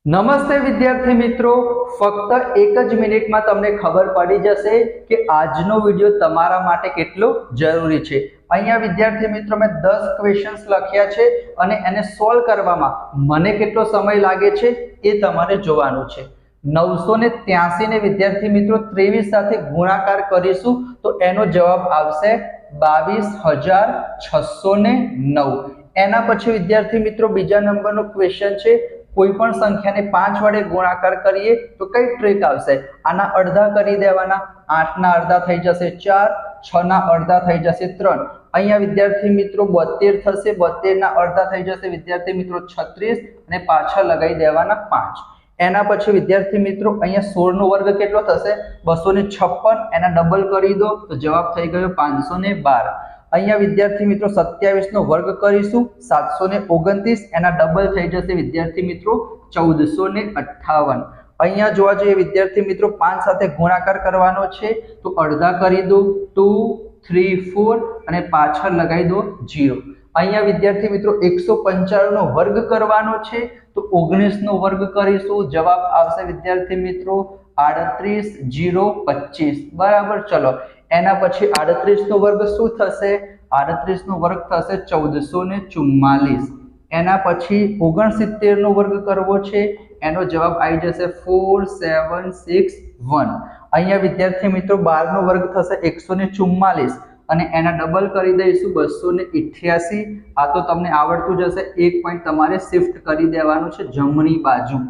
નમસ્તે વિદ્યાર્થી મિત્રો, ફક્ત એક જ મિનિટમાં તમને ખબર પડી જશે કે આજનો વિડિયો તમારા માટે કેટલો જરૂરી છે। અહીંયા વિદ્યાર્થી મિત્રો મેં 10 ક્વેશ્ચન્સ લખ્યા છે અને એને સોલ્વ કરવામાં મને કેટલો સમય લાગે છે એ તમારે જોવાનું છે। 983 ને વિદ્યાર્થી મિત્રો 23 સાથે ગુણાકાર કરીશું તો એનો જવાબ આવશે 22609। એના પછી વિદ્યાર્થી મિત્રો બીજા નંબરનો ક્વેશ્ચન છે, कोई पण संख्या ने 5 वडे गुणाकार करिए तो कई ट्रिक आवशे। आना अर्धा करी देवाना, 8 ना अर्धा थई जशे 4, 6 ना अर्धा थई जशे 3। अहींया विद्यार्थी मित्रों 72 थशे, 72 ना अर्धा थई जशे विद्यार्थी मित्रों 36 અને પાછળ લગાઈ દેવાના 5। એના પછી વિદ્યાર્થી મિત્રો અહીંયા 16 નો વર્ગ કેટલો થશે 256, એના ડબલ કરી દો તો જવાબ થઈ ગયો 512। અહીંયા વિદ્યાર્થી મિત્રો 27 નો વર્ગ કરીશું 729, એના ડબલ થઈ જશે વિદ્યાર્થી મિત્રો 1458। અહીંયા જોવા જોઈએ વિદ્યાર્થી મિત્રો 5 સાથે ગુણાકાર કરવાનો છે તો અડધા કરી દો 2 3 4 અને પાછળ લગાવી દો 0। અહીંયા વિદ્યાર્થી મિત્રો 195 નો વર્ગ કરવાનો છે તો 19 નો વર્ગ કરીશું, જવાબ આવશે વિદ્યાર્થી મિત્રો 38025 બરાબર। ચલો એના પછી 38 નો વર્ગ શું થશે 38 નો વર્ગ થશે 1444। એના પછી 69 નો વર્ગ કરવો છે, એનો જવાબ આવી જશે 4761। અહીંયા વિદ્યાર્થી મિત્રો 12 નો વર્ગ થશે 144 અને એના ડબલ કરી દઈશું 288। આ તો તમને આવડતું જશે, એક પોઈન્ટ તમારે શિફ્ટ કરી દેવાનું છે જમણી બાજુ।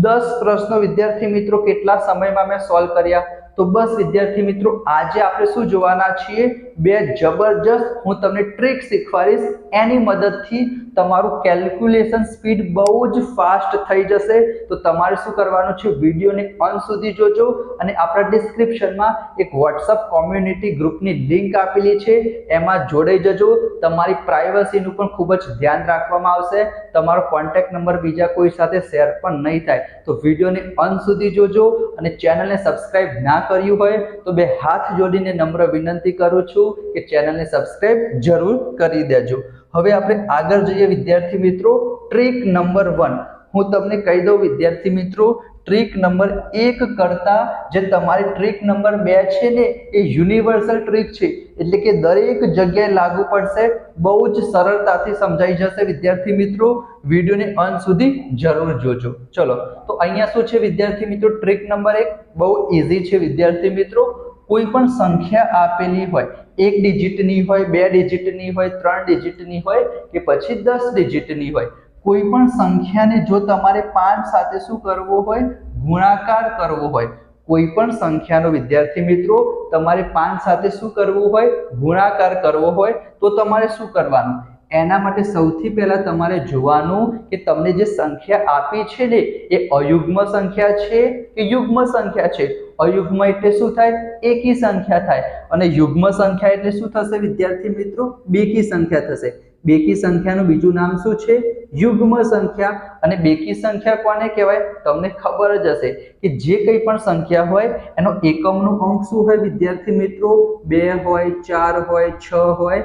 10 પ્રશ્નો વિદ્યાર્થી મિત્રો કેટલા સમયમાં મેં સોલ્વ કર્યા તો બસ વિદ્યાર્થી મિત્રો આજે આપણે શું જોવાના છીએ, બે જબરજસ્ત હું તમને ટ્રિક શીખવાડીશ, એની મદદથી તમારું કેલ્ક્યુલેશન સ્પીડ બહુ જ ફાસ્ટ થઈ જશે। તો તમારે શું કરવાનું છે, વિડિયોને અંત સુધી જોજો અને આપણા ડિસ્ક્રિપ્શનમાં એક WhatsApp કોમ્યુનિટી ગ્રુપની લિંક આપેલી છે, એમાં જોડાઈ જજો। તમારી પ્રાઇવસીનું પણ ખૂબ જ ધ્યાન રાખવામાં આવશે, તમારો કોન્ટેક્ટ નંબર બીજા કોઈ સાથે શેર પણ નહીં થાય। તો વિડિયોને અંત સુધી જોજો અને ચેનલને સબસ્ક્રાઇબ ના કર્યું હોય તો બે હાથ જોડીને નમ્ર વિનંતી કરું છું કે ચેનલને સબસ્ક્રાઇબ જરૂર કરી દેજો। હવે આપણે આગળ જઈએ વિદ્યાર્થી મિત્રો, ટ્રિક નંબર 1 હું તમને કહી દઉં વિદ્યાર્થી મિત્રો, ટ્રિક નંબર 1 કરતા જે તમારી ટ્રિક નંબર 2 છે ને એ યુનિવર્સલ ટ્રિક છે, એટલે કે દરેક જગ્યાએ લાગુ પડશે, બહુ જ સરળતાથી સમજાઈ જશે વિદ્યાર્થી મિત્રો। વિડિયોને અંત સુધી જરૂર જોજો। ચલો તો અહીંયા શું છે વિદ્યાર્થી મિત્રો, ટ્રિક નંબર 1 બહુ ઈઝી છે વિદ્યાર્થી મિત્રો। કોઈ પણ સંખ્યા આપેલી હોય, 1 ડિજિટની હોય, 2 ડિજિટની હોય, 3 ડિજિટની હોય કે પછી 10 ડિજિટની હોય, કોઈ પણ સંખ્યાને જો તમારે 5 સાથે શું કરવો હોય, ગુણાકાર કરવો હોય, કોઈ પણ સંખ્યાનો વિદ્યાર્થી મિત્રો તમારે 5 સાથે શું કરવું હોય, ગુણાકાર કરવો હોય તો તમારે શું કરવાનું, એના માટે સૌથી પહેલા તમારે જોવાનું કે તમને જે સંખ્યા આપી છે ને એ અયુગ્મ સંખ્યા છે કે યુગ્મ સંખ્યા છે। અયુગ્મ એટલે શું થાય, એકી સંખ્યા થાય, અને યુગ્મ સંખ્યા એટલે શું થશે વિદ્યાર્થી મિત્રો, બેકી સંખ્યા થશે। બેકી સંખ્યાનું બીજું નામ શું છે, યુગ્મ સંખ્યા। અને બેકી સંખ્યા કોને કહેવાય તમને ખબર જ હશે કે જે કંઈ પણ સંખ્યા હોય એનો એકમનો અંક શું હોય વિદ્યાર્થી મિત્રો, 2 હોય, 4 હોય, 6 હોય,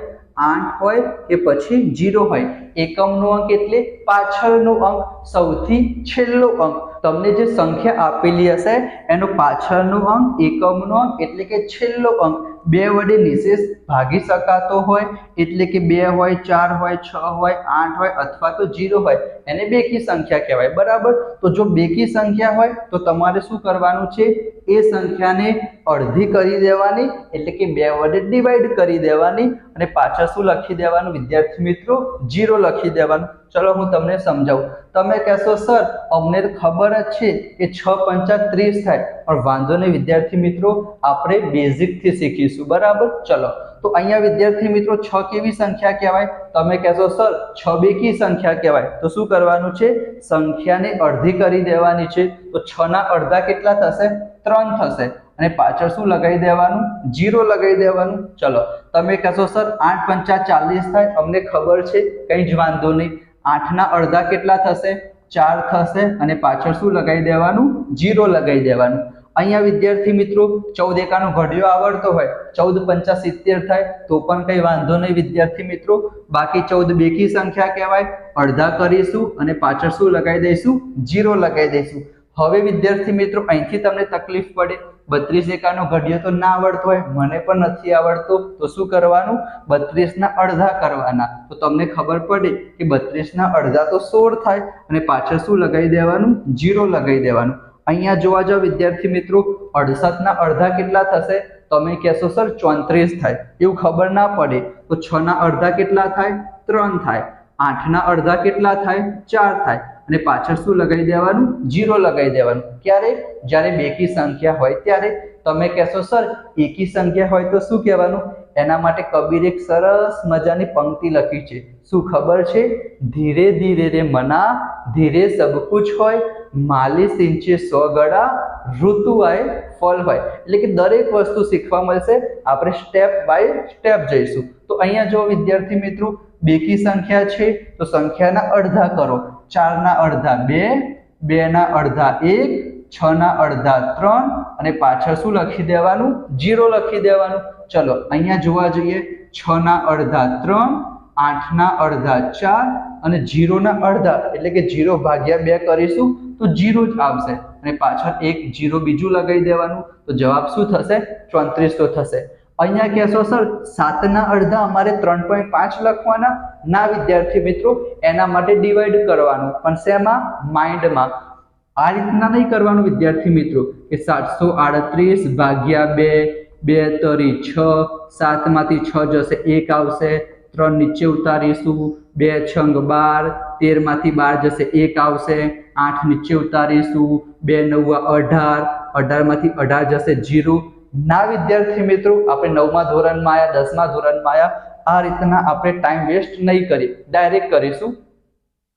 8 હોય કે પછી 0 હોય। એકમનો અંક એટલે પાછળનો અંક, સૌથી છેલ્લો અંક। તમને જે સંખ્યા આપેલી હશે એનો પાછળનો અંક, એકમનો અંક એટલે કે છેલ્લો અંક 2 વડે નિશેષ ભાગી શકાતો હોય, એટલે કે 2 હોય, 4 હોય, 6 હોય, 8 હોય અથવા તો 0 હોય, એને બેકી સંખ્યા કહેવાય બરાબર। તો જો બેકી સંખ્યા હોય તો તમારે શું કરવાનું છે, એ સંખ્યાને અડધી કરી દેવાની, એટલે કે 2 વડે ડિવાઈડ કરી દેવાની અને પાછળ શું લખી દેવાનું વિદ્યાર્થી મિત્રો, 0 લખી દેવાનું। ચલો હું તમને સમજાવું। તમે કહેશો સર અમને તો ખબર જ છે કે 6 પંચા 30 થાય, પણ વાંધો નહીં વિદ્યાર્થી મિત્રો, આપણે બેઝિક થી શીખીશું બરાબર। ચલો તો અહીંયા વિદ્યાર્થી મિત્રો 6 કેવી સંખ્યા કહેવાય, તમે કહેશો સર 6 બેકી સંખ્યા કહેવાય। તો શું કરવાનું છે, સંખ્યાને અડધી કરી દેવાની છે, તો 6 ના અડધા કેટલા થશે, 3 થશે, અને પાછળ શું લગાવી દેવાનું, 0 લગાવી દેવાનું। ચલો તમે કહેશો સર 8 પંચા 40 થાય, અમને ખબર છે, કંઈ જ વાંધો નહીં। 8 ના અડધા કેટલા થશે, 4 થશે, અને પાછળ શું લગાવી દેવાનું, 0 લગાવી દેવાનું। અહીંયા વિદ્યાર્થી મિત્રો 14 એકાનો ઘડિયો આવડતો હોય 14 પંચા 70 થાય તો પણ કઈ વાંધો નહીં વિદ્યાર્થી મિત્રો। બાકી 14 બેકી સંખ્યા કહેવાય, અડધા કરીશું અને પાછળ શું લગાવી દઈશું? 0 લગાવી દઈશું। હવે વિદ્યાર્થી મિત્રો અહીંથી તમને તકલીફ પડે, 32 એકાનો ઘડિયો તો ના આવડતો હોય, મને પણ નથી આવડતો, તો શું કરવાનું? 32 ના અડધા કરવાના। તો તમને ખબર પડે કે 32 ના અડધા તો 16 થાય અને પાછળ શું લગાવી દેવાનું? 0 લગાવી દેવાનું। અહીંયા જોવા જાવ વિદ્યાર્થી મિત્રો 68 ના અડધા કેટલા થશે? તમે કહેશો સર 34 થાય, એવું ખબર ના પડે તો 6 ના અડધા કેટલા થાય? 3 થાય। 8 ના અડધા કેટલા થાય? 4 થાય અને પાછળ શું લગાવી દેવાનું? 0 લગાવી દેવાનું। ક્યારે? જ્યારે બેકી સંખ્યા હોય ત્યારે। તમે કહેશો સર એકી સંખ્યા હોય તો શું કહેવાનું? એના માટે કબીર એક સરસ મજાની પંક્તિ લખી છે, શું ખબર છે? ધીરે ધીરે રે મના ધીરે સબ કુછ હોય, માલી સિંચે 100 ગડા ઋતુ આય ફળ હોય। એટલે કે દરેક વસ્તુ શીખવા મળશે, આપણે સ્ટેપ બાય સ્ટેપ જઈશું। તો અહીંયા જો વિદ્યાર્થી મિત્રો બેકી સંખ્યા છે તો સંખ્યાના અડધા કરો। 4 ના અડધા 2, 2 ના અડધા 1, 6 ના અડધા 3 અને પાછળ શું લખી દેવાનું? 0 લખી દેવાનું। ચલો અહીંયા જોવા જઈએ 6 ના અડધા 3, 8 ના અડધા 4 અને 0 ના અડધા એટલે કે 0 ભાગ્યા 2 કરીશું તો 0 જ આવશે અને પાછળ એક 0 બીજું લગાવી દેવાનું। તો જવાબ શું થશે? 34 તો થશે। અહીંયા કહેશો સર 7 ના અડધા અમારે 3.5 લખવાના? ના વિદ્યાર્થી મિત્રો, એના માટે ડિવાઈડ કરવાનું, પણ શેમાં? માઇન્ડમાં। આ રીતના નહીં કરવાનું વિદ્યાર્થી મિત્રો કે 738 ભાગ્યા 2, 2 તરી 6, 7 માંથી 6 જશે 1 આવશે, 3 નીચે ઉતારીશું, 2 છંગ 12, 13 માંથી 12 જશે 1 આવશે, 8 નીચે ઉતારીશું, 2 નવા 18, 18 માંથી 18 જશે 0। ના વિદ્યાર્થી મિત્રો, આપણે 9મા ધોરણમાં આયા, 10મા ધોરણમાં આયા, આ રીતના આપણે ટાઈમ વેસ્ટ નહીં કરી, ડાયરેક્ટ કરીશું।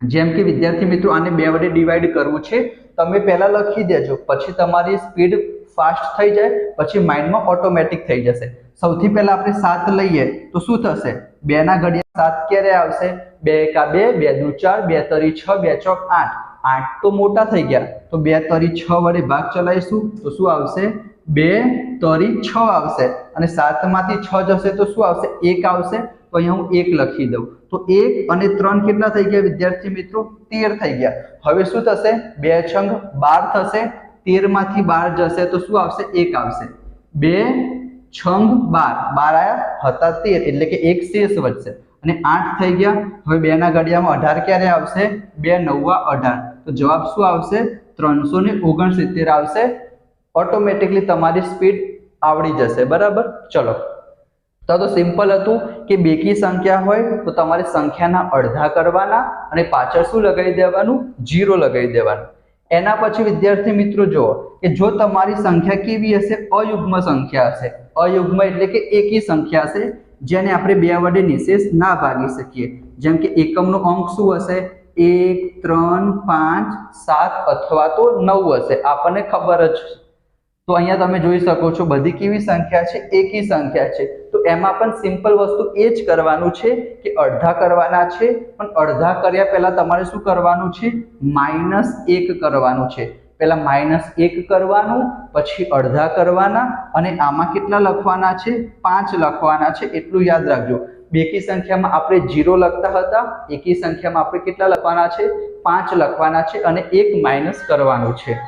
જેમ કે વિદ્યાર્થી મિત્રો આને 2 વડે ડિવાઈડ કરવું છે, તમે પહેલા લખી દેજો, પછી તમારી સ્પીડ ફાસ્ટ થઈ જાય, પછી માઇન્ડમાં ઓટોમેટિક થઈ જશે। સૌથી પહેલા આપણે 7 લઈએ તો શું થશે? 2 ના ઘડિયા 7 ક્યારે આવશે? 2 એકા 2, 2 દુ 4, 2 તરી 6, 2 ચોક 8, 8 તો મોટા થઈ ગયા તો 2 તરી 6 વડે ભાગ ચલાવીશું તો શું આવશે? 2 તરી 6 આવશે અને 7 માંથી 6 જશે તો શું આવશે? 1 આવશે। તો અહીંયા હું 1 લખી દઉં તો 1 અને 3 કેટલા થઈ ગયા વિદ્યાર્થી મિત્રો? 13 થઈ ગયા। હવે શું થશે? 2 છંગ 12 થશે, 13 માંથી 12 જશે તો શું આવશે? 1 આવશે। 2 છંગ 12, 12 આયા હતા 13 એટલે કે 1 શેષ વધશે અને 8 થઈ ગયા। હવે 2 ના ઘડિયામાં 18 ક્યારે આવશે? 2 નવા 18, તો જવાબ શું આવશે? 369 આવશે। ઓટોમેટિકલી તમારી સ્પીડ આવડી જશે, બરાબર। ચલો તો સિમ્પલ હતું કે બેકી સંખ્યા હોય તો તમારે સંખ્યાના અડધા કરવાના અને પાછળ શું લગાવી દેવાનું? 0 લગાવી દેવાનું। એના પછી વિદ્યાર્થી મિત્રો જુઓ કે જો તમારી સંખ્યા કેવી હશે? અયુગ્મ સંખ્યા હશે। અયુગ્મ એટલે કે એકી સંખ્યા હશે જેને આપણે 2 વડે નિશેષ ના ભાગી શકીએ। જેમ કે એકમનો અંક શું હશે? 1, 3, 5, 7 અથવા તો 9 હશે, આપણને ખબર જ છે। તો અહીંયા તમે જોઈ શકો છો બધી કેવી સંખ્યા છે? એકી સંખ્યા છે। તો એમાં પણ સિમ્પલ વસ્તુ એ જ કરવાનું છે કે અડધા કરવાના છે, પણ અડધા કર્યા પહેલા તમારે શું કરવાનું છે? -1 કરવાનું છે। પહેલા -1 કરવાનું, પછી અડધા કરવાના અને આમાં કેટલા લખવાના છે? 5 લખવાના છે, એટલું યાદ રાખજો। બેકી સંખ્યામાં આપણે 0 લખતા હતા, એકી સંખ્યામાં આપણે કેટલા લખવાના છે? 5 લખવાના છે અને 1 માઇનસ કરવાનું છે।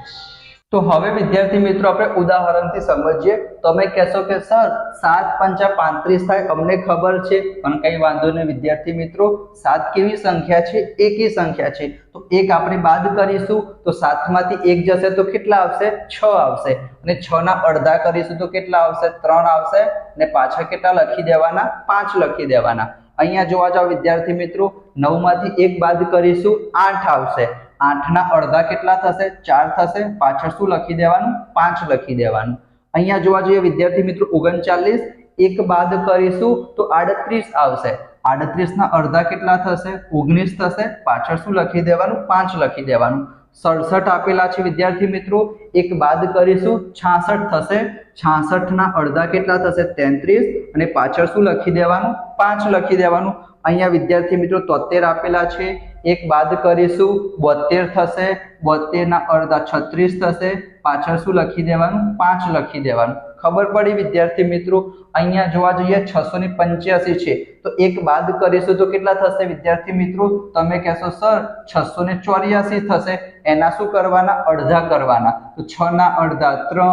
તો હવે વિદ્યાર્થી મિત્રો આપણે ઉદાહરણથી સમજીએ। તમે કહેશો કે સર 7 પંચા 35 થાય, અમને ખબર છે, પણ કઈ વાંધો નહીં વિદ્યાર્થી મિત્રો, 7 કેવી સંખ્યા છે? એકી સંખ્યા છે। તો 1 આપણે બાદ કરીશું તો 7 માંથી 1 જશે તો કેટલા આવશે? 6 આવશે અને 6 ના અડધા કરીશું તો કેટલા આવશે? 3 આવશે અને પાછળ કેટલા લખી દેવાના? 5 લખી દેવાના। અહીંયા જોવા જાવ વિદ્યાર્થી મિત્રો 9 માંથી 1 બાદ કરીશું 8 આવશે। 8 ના અડધા કેટલા થશે? 4 થશે, પાછળ શું લખી દેવાનું? 5 લખી દેવાનું। અહીંયા જોવા જોઈએ વિદ્યાર્થી મિત્રો 39, 1 બાદ કરીશું તો 38 આવશે। 38 ના અડધા કેટલા થશે? 19 થશે, પાછળ શું લખી દેવાનું? 5 લખી દેવાનું। 67 આપેલા છે વિદ્યાર્થી મિત્રો, એક બાદ કરીશું 66 થશે 66 ના અડધા કેટલા થશે 33 અને પાછળ શું લખી દેવાનું 5 લખી દેવાનું અહીંયા વિદ્યાર્થી મિત્રો 73 આપેલા છે એક બાદ કરીશું 72 થશે 72 ના અડધા 36 થશે પાછળ શું લખી દેવાનું 5 લખી દેવાનું ખબર પડી વિદ્યાર્થી મિત્રો અહીંયા જોવા જઈએ 685 છે તો એક બાદ કરીશું તો કેટલા થશે વિદ્યાર્થી મિત્રો તમે કહેશો સર 684 થશે એના શું કરવાના અડધા કરવાના તો 6 ના અડધા 3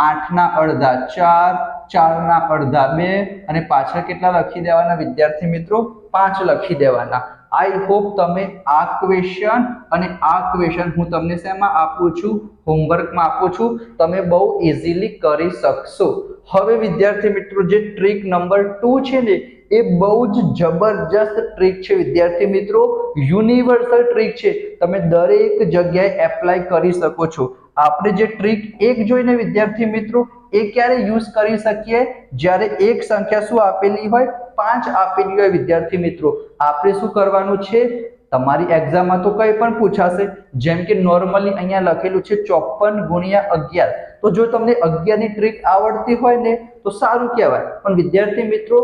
8 ના અડધા 4 4 ના અડધા 2 અને પાછળ કેટલા લખી દેવાના વિદ્યાર્થી મિત્રો 5 લખી દેવાના આઈ હોપ તમે આ ક્વેશ્ચન અને આ ક્વેશ્ચન હું તમને શેમાં આપું છું હોમવર્કમાં આપું છું તમે બહુ ઇઝીલી કરી શકશો હવે વિદ્યાર્થી મિત્રો જે ટ્રીક નંબર 2 છે ને એ બહુ જ જબરજસ્ત ટ્રીક છે વિદ્યાર્થી મિત્રો યુનિવર્સલ ટ્રીક છે તમે દરેક જગ્યાએ એપ્લાય કરી શકો છો આપણે જે ટ્રીક એક જોઈને વિદ્યાર્થી મિત્રો એ ક્યારે યુઝ કરી શકીએ જ્યારે એક સંખ્યા શું આપેલી હોય 5 આપેલી હોય વિદ્યાર્થી મિત્રો આપણે શું કરવાનું છે તમારી એક્ઝામમાં તો કંઈ પણ પૂછાશે જેમ કે નોર્મલી અહીંયા લખેલું છે 54 ગુણ્યા 11 તો જો તમને 11 ની ટ્રીક આવડતી હોય ને તો સારું કહેવાય પણ વિદ્યાર્થી મિત્રો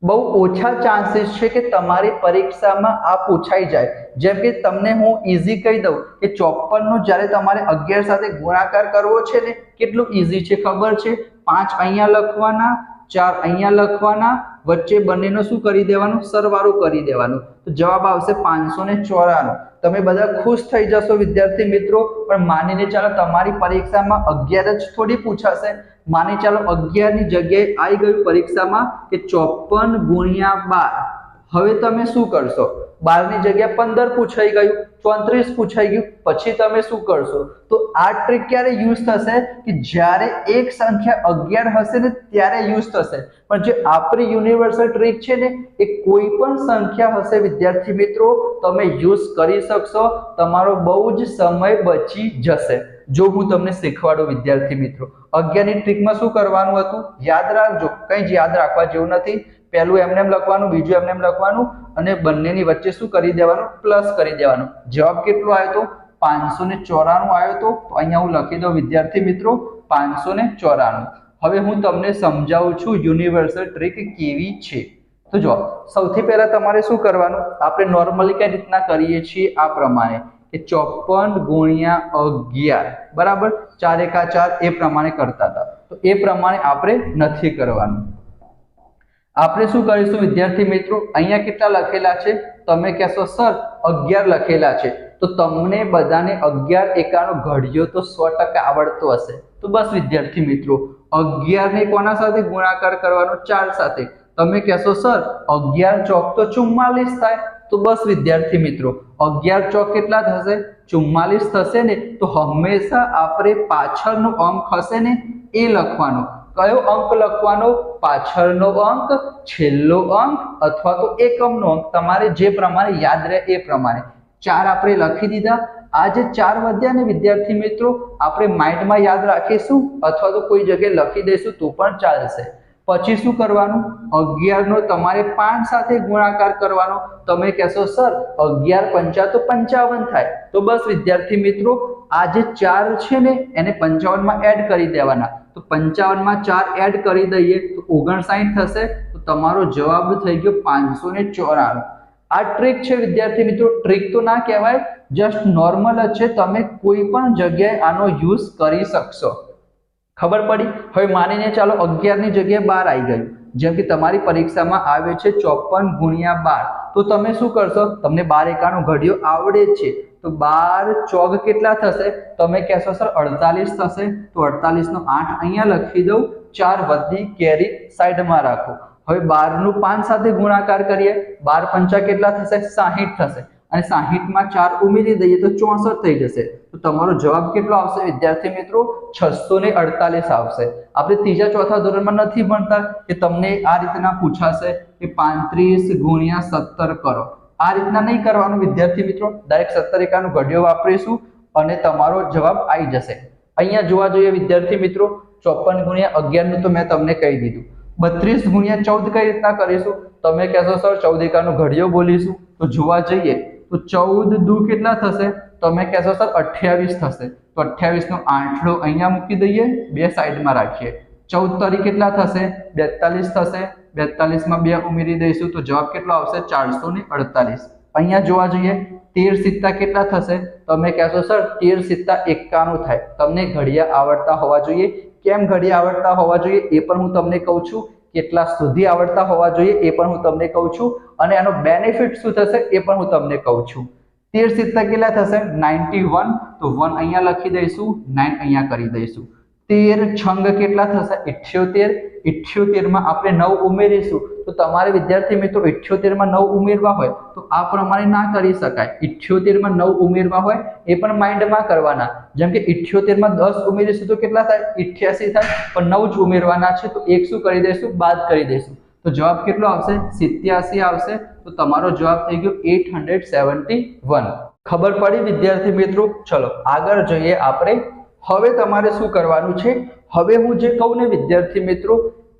બહુ ઓછા ચાન્સીસ છે કે તમારી પરીક્ષામાં આ પૂછાઈ જાય જેમ કે તમને હું ઈઝી કહી દઉં કે 54 નો જ્યારે તમારે 11 સાથે ગુણાકાર કરવો છે ને કેટલું ઈઝી છે ખબર છે 5 અહીંયા લખવાના 4 અહીંયા લખવાના વચ્ચે બંનેનો શું કરી દેવાનું સરવાળો કરી દેવાનો તો જવાબ આવશે 594 તમે બધા ખુશ થઈ જશો વિદ્યાર્થી મિત્રો પણ માનીને ચાલો તમારી પરીક્ષામાં 11 જ થોડી પૂછાશે માની ચાલો 11 ની જગ્યાએ આવી ગયું પરીક્ષામાં કે 54 ગુણ્યા 12 હવે તમે શું કરશો 12 ની જગ્યાએ 15 પૂછાઈ ગયું 34 પૂછાઈ ગયું પછી તમે શું કરશો તો આ ટ્રીક ક્યારે યુઝ થશે કે જ્યારે એક સંખ્યા 11 હશે ને ત્યારે યુઝ થશે પણ જે આપણી યુનિવર્સલ ટ્રીક છે ને એ કોઈ પણ સંખ્યા હશે વિદ્યાર્થી મિત્રો તમે યુઝ કરી શકશો તમારો બહુ જ સમય બચી જશે જો હું તમને શીખવાડું વિદ્યાર્થી મિત્રો 11 ની ટ્રીકમાં શું કરવાનું હતું યાદ રાખજો કંઈ જ યાદ રાખવા જેવું નથી પહેલું એમને લખવાનું બીજું એમને લખવાનું અને બંનેની વચ્ચે શું કરી દેવાનું પ્લસ કરી દેવાનું જવાબ કેટલો આવ્યો તો 594 આવ્યો તો અહીંયા હું લખી દઉં વિદ્યાર્થી મિત્રો 594 હવે હું તમને સમજાવું છું યુનિવર્સલ ટ્રીક કેવી છે તો જો સૌથી પહેલા તમારે શું કરવાનું આપણે નોર્મલી કઈ રીતના કરીએ છીએ આ પ્રમાણે કે 54 ગુણ્યા 11 બરાબર 4 એકા 4 એ પ્રમાણે કરતા હતા તો એ પ્રમાણે આપણે નથી કરવાનું આપણે શું કરીશું વિદ્યાર્થી મિત્રો અહીંયા કેટલા લખેલા છે તમે કહેશો સર 11 લખેલા છે તો તમને બધાને 11 એકાનો ઘડિયો તો 100% આવડતો હશે તો બસ વિદ્યાર્થી મિત્રો 11 ને કોના સાથે ગુણાકાર કરવાનો 4 સાથે તમે કહેશો સર 11 ચોક તો 44 થાય તો બસ વિદ્યાર્થી મિત્રો 11 ચોક કેટલા થશે 44 થશે ને તો હંમેશા આપણે પાછળનો અંક હશે ને એ લખવાનો કયો અંક લખવાનો પાછળનો અંક છેલ્લો અંક અથવા તો એકમનો અંક તમારે જે પ્રમાણે યાદ રહે એ પ્રમાણે 4 આપણે લખી દીધા આ જે 4 વધ્યા ને વિદ્યાર્થી મિત્રો આપણે માઇન્ડમાં યાદ રાખીશું અથવા તો કોઈ જગ્યાએ લખી દઈશું તો પણ ચાલશે પછી શું કરવાનું 11 નો તમારે 5 સાથે ગુણાકાર કરવાનો તમે કહેશો સર 11 પંચા તો 55 થાય તો બસ વિદ્યાર્થી મિત્રો આ જે 4 છે ને એને 55 માં એડ કરી દેવાના તો 55 માં 4 એડ કરી દઈએ તો 59 થશે તો તમારો જવાબ થઈ ગયો 594 આ ટ્રીક છે વિદ્યાર્થી મિત્રો ટ્રીક તો ના કહેવાય જસ્ટ નોર્મલ જ છે તમે કોઈ પણ જગ્યાએ આનો યુઝ કરી શકશો ખબર પડી હવે માનીને ચાલો 11 ની જગ્યાએ 12 આવી ગયું જેમ કે તમારી પરીક્ષામાં આવે છે 54 ગુણ્યા 12 તો તમે શું કરશો તમને 12 એકાનો ઘડિયો આવડે છે તો 12 ચોક કેટલા થશે તમે કહેશો સર 48 થશે તો 48 નો 8 અહીંયા લખી દઉં 4 વધી કેરી સાઈડમાં રાખો હવે 12 નું 5 સાથે ગુણાકાર કરીએ 12 પંચા કેટલા થશે 60 થશે અને 60 માં 4 ઉમેરી દઈએ તો 64 થઈ જશે તો તમારો જવાબ કેટલો આવશે વિદ્યાર્થી મિત્રો 648 આવશે આપણે ત્રીજા ચોથા ધોરણમાં નથી ભણતા કે તમને આ રીતના પૂછાશે કે 35 ગુણ્યા 17 કરો આ રીતના નહીં કરવાનું વિદ્યાર્થી મિત્રો ડાયરેક્ટ 17 એકાનો ઘડિયો વાપરીશું અને તમારો જવાબ આવી જશે અહીંયા જોવા જોઈએ વિદ્યાર્થી મિત્રો 54 ગુણ્યા 11 નું તો મેં તમને કહી દીધું 32 ગુણ્યા 14 કઈ રીતના કરીશું તમે કહેશો સર 14 એકાનો ઘડિયો બોલીશું તો જોવા જઈએ તો 14 દુ કેટલા થશે? તમે કહેશો સર 28 થશે, તો 28 નો આંટલો અહીંયા મૂકી દઈએ, બે સાઈડમાં રાખીએ. 14 તરી કેટલા થશે? 42 થશે. 42 માં 2 ઉમેરી દઈશું તો જવાબ કેટલો આવશે? 448. અહીંયા જોવા જઈએ 13 સિત્તા કેટલા થશે? તમે કહેશો સર 13 સિત્તા 91 થાય. તમને ઘડિયા આવડતા હોવા જોઈએ. કેમ ઘડિયા આવડતા હોવા જોઈએ એ પણ હું તમને કહું છું. કેટલા સુધી આવડતા હોવા જોઈએ એ પણ હું તમને કહું છું, અને એનો બેનિફિટ શું થશે એ પણ હું તમને કહું છું. 13 સિત્તા કેટલા થશે? 91. તો 1 અહીંયા લખી દઈશું, 9 અહીંયા કરી દઈશું. 13 છંગ કેટલા થશે? 78. 78 માં આપણે 9 ઉમેરીશું તો તમારે વિદ્યાર્થી મિત્રો 78 માં 9 ઉમેરવા હોય તો આ પ્રમાણે ના કરી શકાય. 78 માં 9 ઉમેરવા હોય એ પણ માઇન્ડમાં કરવાના. જેમ કે 78 માં 10 ઉમેરીશું તો કેટલા થાય? 88 થાય, પણ 9 જ ઉમેરવાના છે તો એક શું કરી દઈશું? બાદ કરી દઈશું. તો જવાબ કેટલો આવશે? 87 આવશે. તો તમારો જવાબ થઈ ગયો 871. ખબર પડી વિદ્યાર્થી મિત્રો? ચલો આગળ જોઈએ આપણે. હવે તમારે શું કરવાનું છે? હવે હું જે કહું ને વિદ્યાર્થી મિત્રો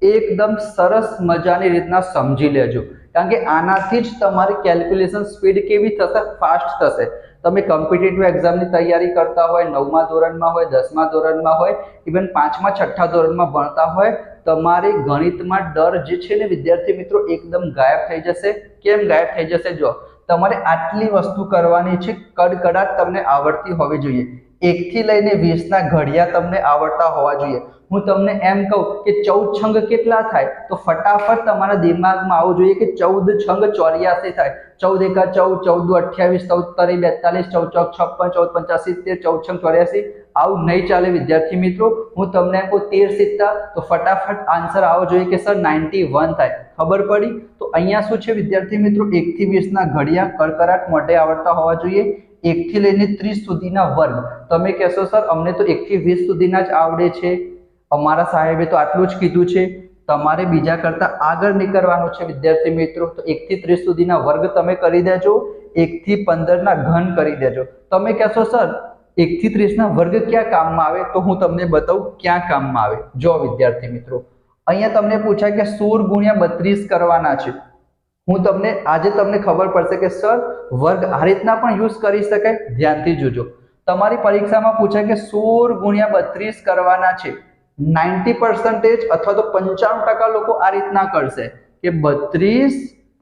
એકદમ સરસ મજાની રીતના સમજી લેજો, કારણ કે આનાથી જ તમારી કેલ્ક્યુલેશન સ્પીડ કેવી થશે? ફાસ્ટ થશે. તમે કોમ્પિટિટિવ એક્ઝામની તૈયારી કરતા હોય, 9મા ધોરણમાં હોય, 10મા ધોરણમાં હોય, ઇવન 5મા 6ઠા ધોરણમાં ભણતા હોય, તમારે ગણિતમાં ડર જે છે ને વિદ્યાર્થી મિત્રો એકદમ ગાયબ થઈ જશે. કેમ ગાયબ થઈ જશે? જો તમારે આટલી વસ્તુ કરવાની છે, કડકડાટ તમને આવડતી હોવી જોઈએ. 1 થી લઈને 20 ના ઘડિયા તમને આવડતા હોવા જોઈએ. હું તમને એમ કહું કે 14 છંગ કેટલા થાય તો ફટાફટ તમારા દિમાગમાં આવવું જોઈએ કે 14 છંગ 84 થાય. 14 એકા 14, 14 દુ 28, 14 તરી 42, 14 ચોક 56, 14 પંચા 70, 14 છંગ 84. આવું નહીં ચાલે વિદ્યાર્થી મિત્રો. હું તમને એમ કહું 13 સિત્તા તો ફટાફટ આન્સર આવવો જોઈએ કે સર 91 થાય. ખબર પડી? તો અહીંયા શું છે વિદ્યાર્થી મિત્રો 1 થી 20 ના ઘડિયા કડકડાટ મોઢે આવડતા હોવા જોઈએ. 1 થી લઈને 30 સુધીના વર્ગ. તમે કહેશો સર અમને તો 1 થી 20 સુધીના જ આવડે છે, અમારા સાહેબે તો આટલું જ કીધું છે. તમારે બીજા કરતા આગળ નીકળવાનું છે વિદ્યાર્થી મિત્રો. તો 1 થી 30 સુધીના વર્ગ તમે કરી દેજો, 1 થી 15 ના ઘન કરી દેજો. તમે કહેશો સર 1 થી 30 ના વર્ગ ક્યાં કામમાં આવે? તો હું તમને બતાવું ક્યાં કામમાં આવે. જો વિદ્યાર્થી મિત્રો અહીંયા તમને પૂછાય કે 16 ગુણ્યા 32 કરવાના છે. હું તમને આજે તમને ખબર પડશે કે સર વર્ગ આ રીતના પણ યુઝ કરી શકાય. ધ્યાનથી જોજો. તમારી પરીક્ષામાં પૂછાય કે 16 ગુણ્યા 32 કરવાના છે. 90% અથવા તો 95% લોકો આ રીતના કરશે કે 32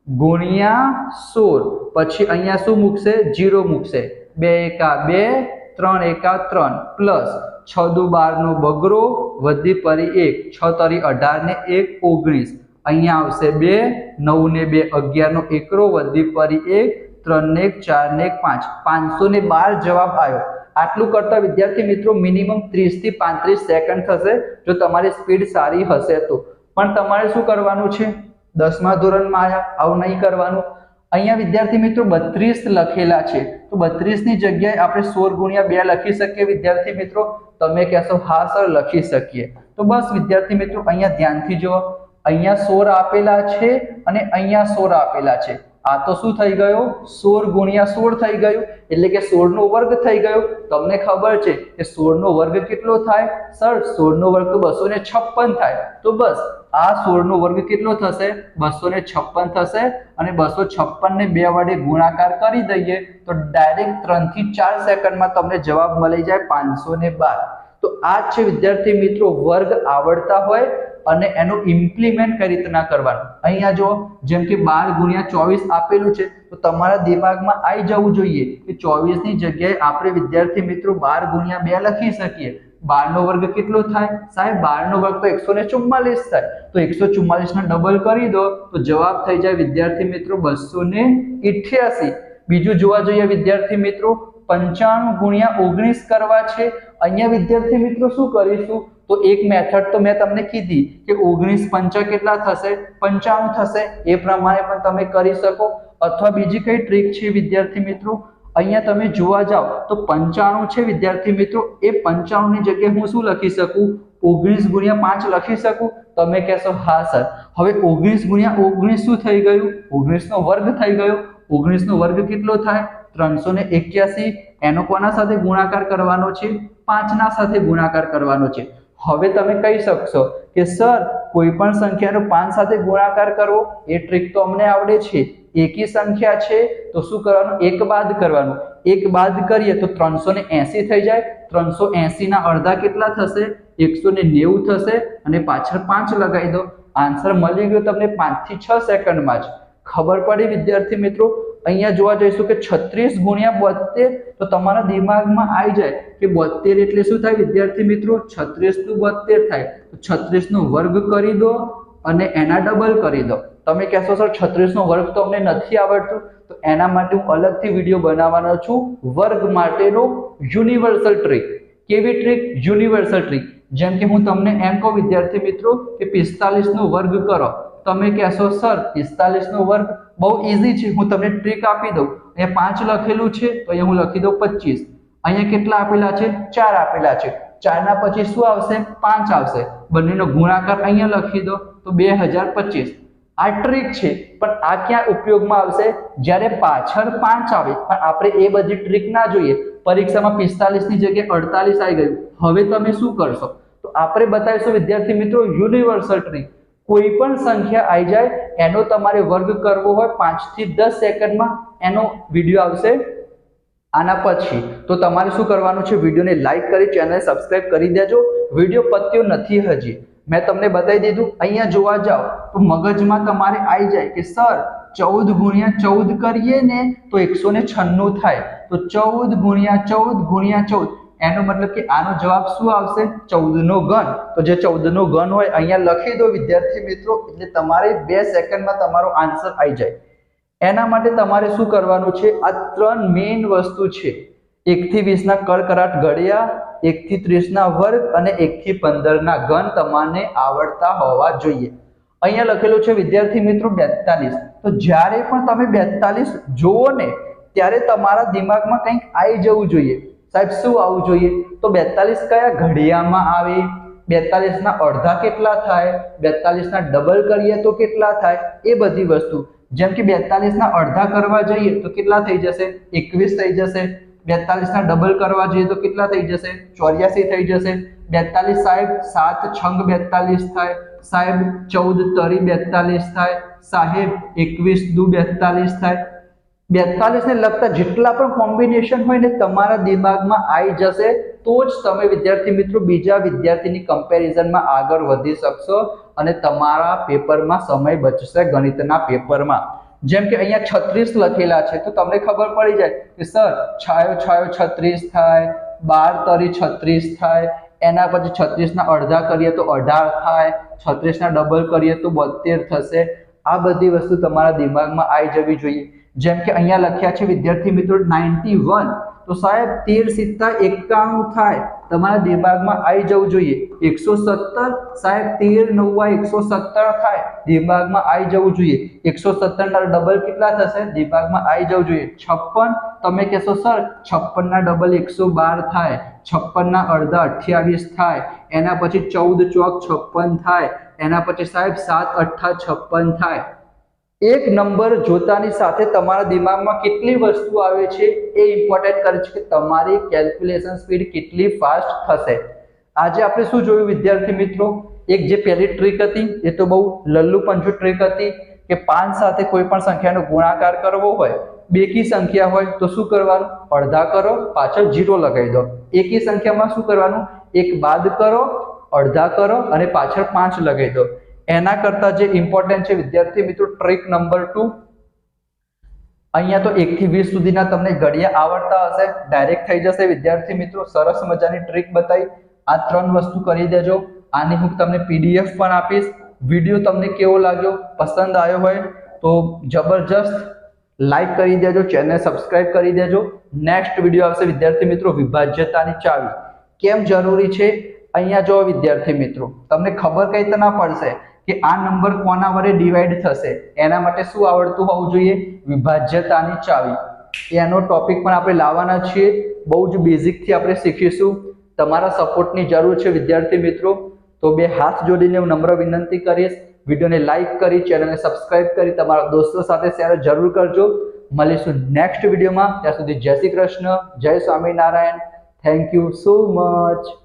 ગુણ્યા 16, પછી અહીંયા શું મૂકશે? 0 મૂકશે. 2 એકા 2, 3 એકા 3, પ્લસ 6 દુ 12 નો બગડો, વધી પરી 1, 6 તરી 18 ને 1 19. અહીંયા આવશે 2, 9 ને 2 11 નો એકરો, વધી પરી 1, 3 ને 1 4 ને 1 5, 512 જવાબ આવ્યો. આટલું કરતા વિદ્યાર્થી મિત્રો મિનિમમ 30 થી 35 સેકન્ડ થશે જો તમારી સ્પીડ સારી હશે તો. પણ તમારે શું કરવાનું છે? 10મા ધોરણમાં આયા આવું નહીં કરવાનું. અહીંયા વિદ્યાર્થી મિત્રો 32 લખેલા છે તો 32 ની જગ્યાએ આપણે 16 ગુણ્યા 2 લખી શકીએ વિદ્યાર્થી મિત્રો. તમે કહેશો હા સર લખી શકીએ. તો બસ વિદ્યાર્થી મિત્રો અહીંયા ધ્યાનથી જુઓ. અહીંયા 16 આપેલા છે અને અહીંયા 16 આપેલા છે. આ તો શું થઈ ગયો? 16 ગુણ્યા 16 થઈ ગયું, એટલે કે 16 નો વર્ગ થઈ ગયો. તમને ખબર છે કે 16 નો વર્ગ કેટલો થાય? સર 16 નો વર્ગ તો 256 થાય. તો બસ આ 16 નો વર્ગ કેટલો થશે? 256 થશે. અને 256 ને 2 વડે ગુણાકાર કરી દઈએ તો ડાયરેક્ટ 3 થી 4 સેકન્ડમાં તમને જવાબ મળી જાય 512. તો આ છે વિદ્યાર્થી મિત્રો વર્ગ આવડતા હોય અને એનું ઇમ્પ્લિમેન્ટ કઈ રીતના કરવાનું. અહીંયા જો જેમ કે 12 ગુણ્યા 24 આપેલું છે તો તમારા દિમાગમાં આવી જવું જોઈએ કે 24 ની જગ્યાએ આપણે વિદ્યાર્થી મિત્રો 12 ગુણ્યા 2 લખી શકીએ. 12 નો વર્ગ કેટલો થાય? સાહેબ 12 નો વર્ગ તો 144 થાય. તો 144 ને ડબલ કરી દો તો જવાબ થઈ જાય વિદ્યાર્થી મિત્રો 288. બીજું જોવા જોઈએ વિદ્યાર્થી મિત્રો 95 ગુણ્યા 19 કરવા છે. અહીંયા વિદ્યાર્થી મિત્રો શું કરીશું? તો એક મેથડ તો મેં તમને કીધી કે 19 પંચા કેટલા થશે? 95 થશે. એ પ્રમાણે પણ તમે કરી શકો. અથવા બીજી કઈ ટ્રીક છે વિદ્યાર્થી મિત્રો? અહીંયા તમે જોવા જાઓ તો 95 છે વિદ્યાર્થી મિત્રો, એ 95 ની જગ્યાએ હું શું લખી શકું? 19 ગુણ્યા 5 લખી શકું. તમે કહેશો હા સર. હવે 19 ગુણ્યા 19 શું થઈ ગયું? 19 નો વર્ગ થઈ ગયો. 19 નો વર્ગ કેટલો થાય? 381. એનો કોના સાથે ગુણાકાર કરવાનો છે? 5 ના સાથે ગુણાકાર કરવાનો છે. હવે તમે કહી શકશો કે સર કોઈ પણ સંખ્યાનો 5 સાથે ગુણાકાર કરવો એ ટ્રીક તો અમને આવડે છે. એકી સંખ્યા છે તો શું કરવાનું, એક બાદ કરવાનું, એક બાદ કરીએ તો 380 થઈ જાય, 380 ના અડધા કેટલા થશે, 190 થશે અને પાછળ 5 લગાવી દો, આન્સર મળી ગયો તમને 5 થી 6 સેકન્ડમાં જ. ખબર પડી વિદ્યાર્થી મિત્રો? અહીંયા જોવા જઈશું કે 36 ગુણ્યા 72 તો તમારા દિમાગમાં આવી જાય કે 72 એટલે શું થાય વિદ્યાર્થી મિત્રો, 36 નું 72 થાય, તો 36 નો વર્ગ કરી દો અને એના ડબલ કરી દો. તમે કહેશો સર 36 નો વર્ગ તો અમને નથી આવડતું, તો એના માટે હું અલગથી વિડીયો બનાવવાનો છું, વર્ગ માટેનો યુનિવર્સલ ટ્રીક. કેવી ટ્રીક? Universal trick. જેમ કે હું તમને એમ કહું વિદ્યાર્થી મિત્રો કે 45 નો વર્ગ કરો, તમે કહેશો સર 45 નો વર્ગ બહુ ઈઝી છે, હું તમને ટ્રીક આપી દઉં. અહીંયા 5 લખેલું છે તો અહીંયા હું લખી દઉં 25. અહીંયા કેટલા આપેલા છે? 4 આપેલા છે. 4 ના પછી શું આવશે? 5 આવશે. બંનેનો ગુણાકાર અહીંયા લખી દો તો 2025. આ ટ્રીક છે, પણ આ ક્યાં ઉપયોગમાં આવશે? જ્યારે પાછળ 5 આવે. પણ આપણે એ બધી ટ્રીક ના જોઈએ. પરીક્ષામાં 45 ની જગ્યાએ 48 આવી ગયું, હવે તમે શું કરશો? તો આપણે બતાવીશું વિદ્યાર્થી મિત્રો યુનિવર્સલ ટ્રીક. કોઈ પણ સંખ્યા આવી જાય એનો તમારે વર્ગ કરવો હોય 5 થી 10 સેકન્ડમાં, એનો વિડીયો આવશે આના પછી. તો તમારે શું કરવાનું છે? વિડીયોને લાઈક કરી ચેનલ સબસ્ક્રાઇબ કરી દેજો. વિડીયો પત્યો નથી હજી, મેં તમને બતાવી દીધું. અહીંયા જોવા જાઓ તો મગજમાં તમારે આવી જાય કે સર 14 ગુણ્યા 14 કરીએ ને તો 196 થાય, તો 14 ગુણ્યા 14 ગુણ્યા 14, એનો મતલબ કે આનો જવાબ શું આવશે? 14 નો ઘન. તો જે 14 નો ઘન હોય અહીંયા લખી દો વિદ્યાર્થી મિત્રો, એટલે તમારે 2 સેકન્ડમાં તમારો આન્સર આવી જાય. એના માટે તમારે શું કરવાનું છે? આ 3 મેઇન વસ્તુ છે. 1 થી 20 ના કડકડાટ ઘડિયા, 1 થી 30 ના વર્ગ અને 1 થી 15 ના ઘન તમને આવડતા હોવા જોઈએ. અહીંયા લખેલું છે વિદ્યાર્થી મિત્રો 42. તો જ્યારે પણ તમે 42 જોવો ને ત્યારે તમારા દિમાગમાં કંઈક આવી જવું જોઈએ. સાહેબ શું આવવું જોઈએ? તો 42 કયા ઘડિયામાં આવે, 42 ના અડધા કેટલા થાય, 42 ના ડબલ કરીએ તો કેટલા થાય, એ બધી વસ્તુ. જેમ કે 42 ના અડધા કરવા જઈએ તો કેટલા થઈ જશે? 21 થઈ જશે. 42 ના ડબલ કરવા જઈએ તો કેટલા થઈ જશે? 84 થઈ જશે. 42 સાહેબ 7 છંગ 42 થાય, સાહેબ 14 તરી 42 થાય, સાહેબ 21 દુ 42 થાય. 42 ને લગતા જેટલા પણ કોમ્બિનેશન હોય ને તમારા દિમાગમાં આવી જશે, તો જ તમે વિદ્યાર્થી મિત્રો બીજા વિદ્યાર્થીની કમ્પેરિઝનમાં આગળ વધી શકશો અને તમારા પેપરમાં સમય બચશે ગણિતના પેપરમાં. જેમ કે અહીંયા 36 લખેલા છે તો તમને ખબર પડી જાય કે સર છાયો છાયો 36 થાય, 12 તરી 36 થાય, એના પછી 36 ના અડધા કરીએ તો 18 થાય, 36 ના ડબલ કરીએ તો 72 થશે. આ બધી વસ્તુ તમારા દિમાગમાં આવી જવી જોઈએ. જેમ કે અહીંયા લખ્યા છે વિદ્યાર્થી મિત્રો 91, તો સાહેબ 13 × 91 થાય, તમારા દિમાગમાં આવી જવું જોઈએ. 117 સાહેબ 13 × 9 = 117 થાય, દિમાગમાં આવી જવું જોઈએ. 117 ના ડબલ કેટલા થશે? દિમાગમાં આવી જવું જોઈએ. 56, તમે કહેશો સર 56 ના ડબલ 112 થાય, 56 ના અડધા 28 થાય, એના પછી 14 ચોક 56 થાય, એના પછી સાહેબ 7 8 56 થાય. એક નંબર જોતાની સાથે તમારા દિમાગમાં કેટલી વસ્તુ આવે છે એ ઇમ્પોર્ટન્ટ કરે છે કે તમારી કેલ્ક્યુલેશન સ્પીડ કેટલી ફાસ્ટ થશે. આજે આપણે શું જોયું વિદ્યાર્થી મિત્રો? એક જે પહેલી ટ્રીક હતી એ તો બહુ લલ્લુ પંજુ ટ્રીક હતી કે 5 સાથે કોઈ પણ સંખ્યાનો ગુણાકાર કરવો હોય, બેકી સંખ્યા હોય તો શું કરવાનું? અડધા કરો, પાછળ 0 લગાવી દો. એકી સંખ્યામાં શું કરવાનું? એક બાદ કરો, અડધા કરો અને પાછળ 5 લગાવી દો. એના કરતા જે ઇમ્પોર્ટન્ટ છે વિદ્યાર્થી મિત્રો ટ્રીક નંબર 2, અહીંયા તો 1 થી 20 સુધીના તમને ઘડિયા આવડતા હશે, ડાયરેક્ટ થઈ જશે વિદ્યાર્થી મિત્રો. સરસ મજાની ટ્રીક બતાવી. આ 3 વસ્તુ કરી દેજો. આની હું તમને PDF પણ આપીશ. વિડીયો તમને કેવો લાગ્યો? પસંદ આવ્યો હોય તો જબરજસ્ત લાઈક કરી દેજો, ચેનલ સબસ્ક્રાઇબ કરી દેજો. નેક્સ્ટ વિડીયો આવશે વિદ્યાર્થી મિત્રો વિભાજ્યતાની ચાવી. કેમ જરૂરી છે? અહીંયા જો વિદ્યાર્થી મિત્રો તમને ખબર કઈ રીતે ના પડશે કે આ નંબર કોના વડે ડિવાઈડ થશે, એના માટે શું આવડતું હોવું જોઈએ? વિભાજ્યતાની ચાવી. એનો ટોપિક પણ આપણે લાવવાના છીએ. બહુ જ બેઝિક થી આપણે શીખીશું. તમારા સપોર્ટની જરૂર છે વિદ્યાર્થી મિત્રો. તો બે હાથ જોડીને હું નમ્ર વિનંતી કરીશ, વિડીયોને લાઈક કરી, ચેનલને સબસ્ક્રાઇબ કરી તમારા દોસ્તો સાથે શેર જરૂર કરજો. મળીશું નેક્સ્ટ વિડીયોમાં. ત્યાં સુધી જય શ્રી કૃષ્ણ, જય Swaminarayan. Thank you so much.